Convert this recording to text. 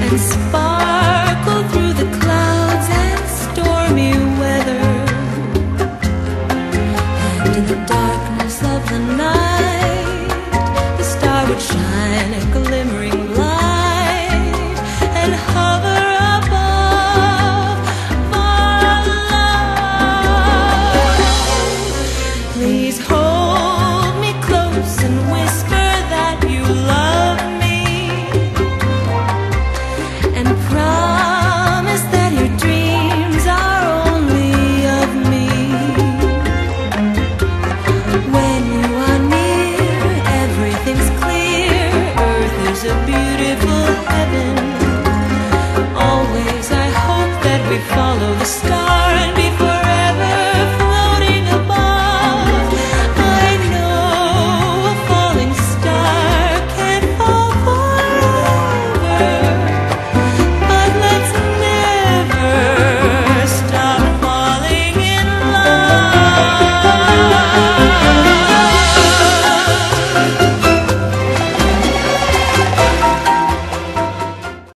and sparkle through the clouds and stormy weather. And in the darkness of the night, the star would shine a glimmering light and hover above our love. Please hold me close and whisper that you love me, and promise that your dreams are only of me. When you are near, everything's clear. Earth is a beautiful heaven. Always I hope that we follow the stars.